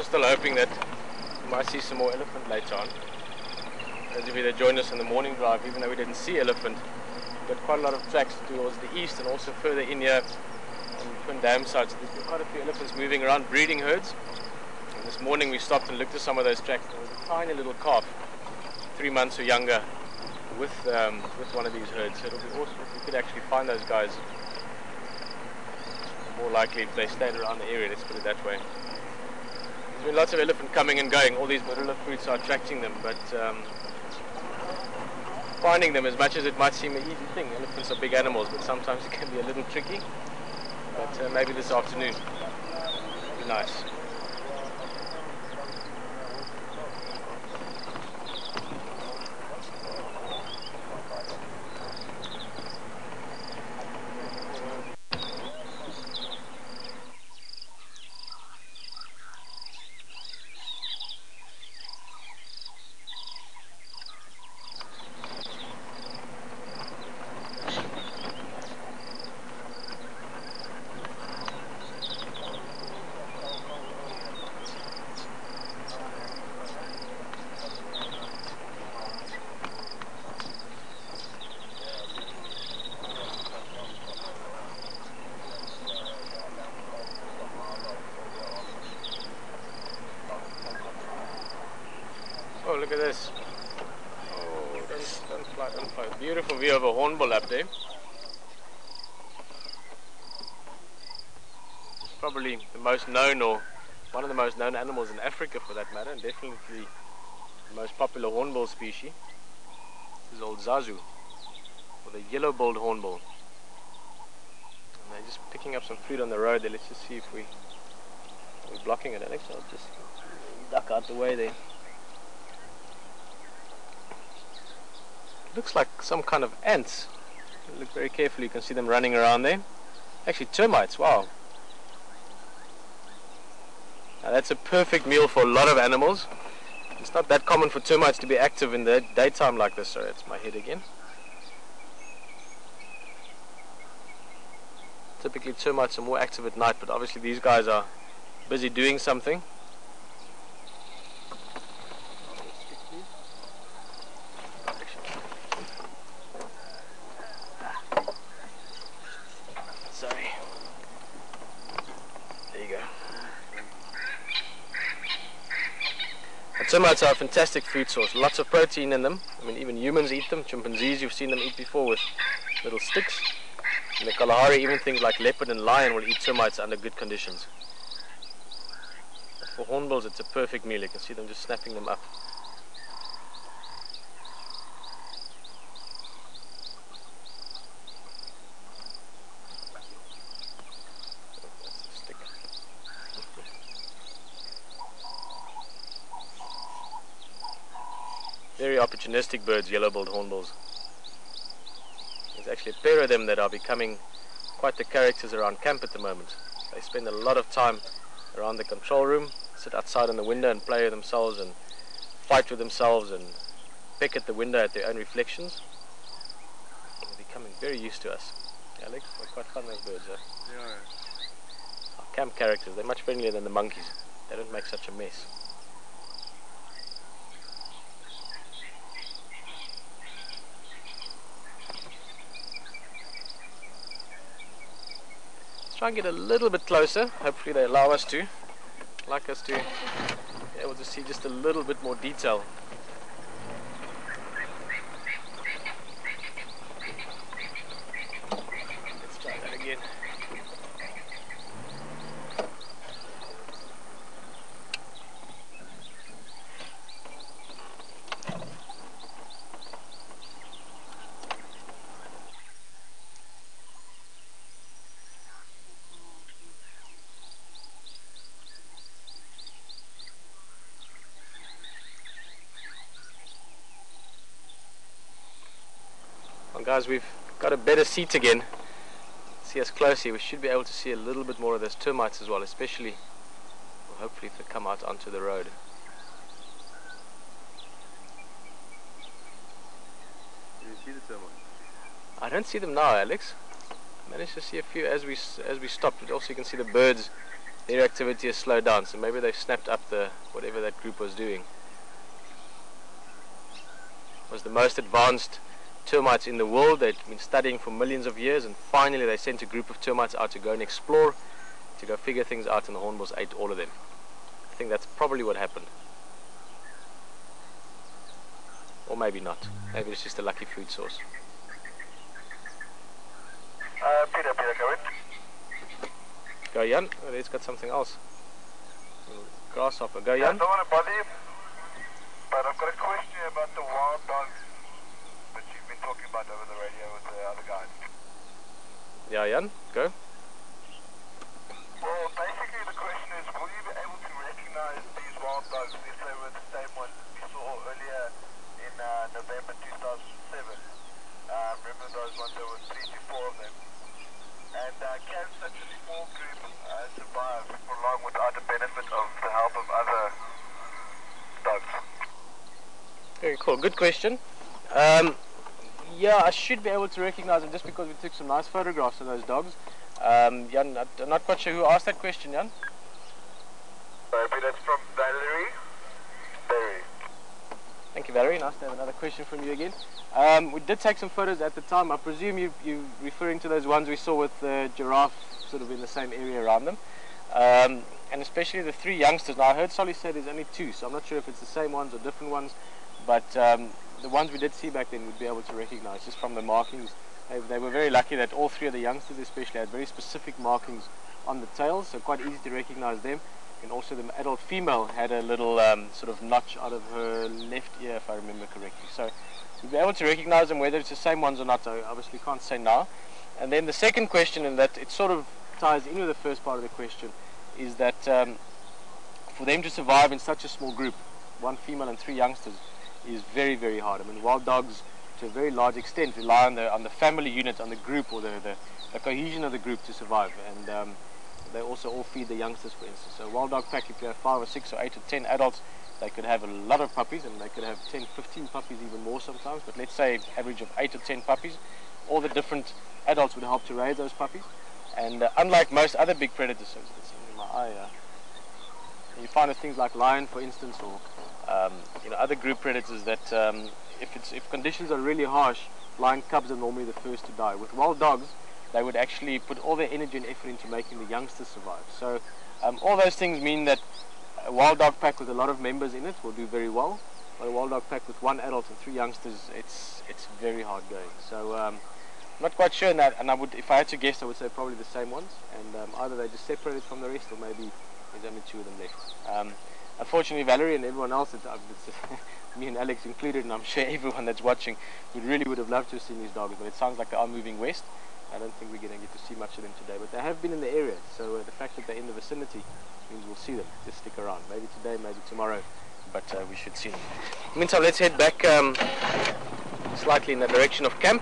also still hoping that we might see some more elephant later on. Those of you that joined us on the morning drive, even though we didn't see elephant, we got quite a lot of tracks towards the east and also further in here on Twin Dam side. So there's been quite a few elephants moving around, breeding herds. And this morning we stopped and looked at some of those tracks. There was a tiny little calf, 3 months or younger, with one of these herds. So it'll be awesome if we could actually find those guys. More likely if they stayed around the area, let's put it that way. There's been lots of elephant coming and going. All these marula fruits are attracting them, but finding them, as much as it might seem an easy thing, elephants are big animals, but sometimes it can be a little tricky. But maybe this afternoon will be nice. Oh, look at this. Oh, don't fly, don't fly. Beautiful view of a hornbill up there. It's probably the most known, or one of the most known animals in Africa for that matter, and definitely the most popular hornbill species. This is old Zazu, or the yellow-billed hornbill. And they're just picking up some fruit on the road there. Let's just see if we're blocking it, Alex. I'll just duck out the way there. Looks like some kind of ants. Look very carefully, you can see them running around there. Actually termites, wow. Now that's a perfect meal for a lot of animals. It's not that common for termites to be active in the daytime like this. Sorry, it's my head again. Typically termites are more active at night, but obviously these guys are busy doing something. Termites are a fantastic food source, lots of protein in them. I mean, even humans eat them. Chimpanzees, you've seen them eat before with little sticks. In the Kalahari, even things like leopard and lion will eat termites under good conditions. But for hornbills, it's a perfect meal. You can see them just snapping them up. Very opportunistic birds, yellow-billed hornbills. There's actually a pair of them that are becoming quite the characters around camp at the moment. They spend a lot of time around the control room, sit outside on the window and play with themselves and fight with themselves and peck at the window at their own reflections. They're becoming very used to us. Alex, they're quite fun, those birds, eh? Yeah. Our camp characters, they're much friendlier than the monkeys. They don't make such a mess. Try and get a little bit closer. Hopefully they allow us to. I'd like us to be able to see just a little bit more detail. Let's try that again. Well guys, we've got a better seat again. See us closely, we should be able to see a little bit more of those termites as well, especially, well, hopefully if they come out onto the road. Do you see the termites? I don't see them now, Alex. I managed to see a few as we stopped, but also you can see the birds their activity has slowed down, so maybe they've snapped up whatever that group was doing. It was the most advanced termites in the world. They'd been studying for millions of years, and finally they sent a group of termites out to go and explore, to go figure things out, and the hornbills ate all of them. I think that's probably what happened. Or maybe not. Maybe it's just a lucky food source. Peter, go in. Go Jan. Oh, there's got something else. Grasshopper. Go Jan. I don't want to bother you, but I've got a question about the wild dogs that you've been talking about over the radio with the other guys. Yeah, Jan. Go. Well, basically the question is, will you be able to recognize these wild dogs if they were the same ones you saw earlier in November 2007? Remember those ones? There were 3 to 4 of them. And can such a small group survive for long without the benefit of the help of other dogs? Very cool. Good question. Yeah, I should be able to recognize them just because we took some nice photographs of those dogs. Jan, I'm not quite sure who asked that question, Jan. Maybe that's from Valerie. Barry. Thank you, Valerie. Nice to have another question from you again. We did take some photos at the time. I presume you're referring to those ones we saw with the giraffe sort of in the same area around them. And especially the 3 youngsters. Now I heard Solly say there's only 2, so I'm not sure if it's the same ones or different ones, but the ones we did see back then we'd be able to recognize just from the markings. They were very lucky that all 3 of the youngsters especially had very specific markings on the tails, so quite easy to recognize them. And also the adult female had a little sort of notch out of her left ear, if I remember correctly. So we'll be able to recognize them. Whether it's the same ones or not, I obviously can't say now. And then the second question, and that it sort of ties in with the first part of the question, is that for them to survive in such a small group, 1 female and 3 youngsters, is very, very hard. I mean, wild dogs to a very large extent rely on the family unit, on the group, or the cohesion of the group to survive. And they also all feed the youngsters, for instance. So a wild dog pack, if you have 5 or 6 or 8 or 10 adults, they could have a lot of puppies, and they could have 10, 15 puppies, even more sometimes. But let's say average of 8 or 10 puppies. All the different adults would help to raise those puppies. And unlike most other big predators, so it's in my eye, you find with things like lion, for instance, or other group predators that if conditions are really harsh, lion cubs are normally the first to die. With wild dogs, they would actually put all their energy and effort into making the youngsters survive. So all those things mean that a wild dog pack with a lot of members in it will do very well. But a wild dog pack with 1 adult and 3 youngsters, it's very hard going. So I'm not quite sure in that, and if I had to guess, I would say probably the same ones. And either they just separated from the rest, or maybe there's only 2 of them left. Unfortunately, Valerie and everyone else, it's me and Alex included, and I'm sure everyone that's watching would have loved to have seen these dogs, but it sounds like they are moving west. I don't think we're going to get to see much of them today, but they have been in the area, so the fact that they're in the vicinity means we'll see them. Just stick around, maybe today, maybe tomorrow, but we should see them. Meantime, let's head back slightly in the direction of camp.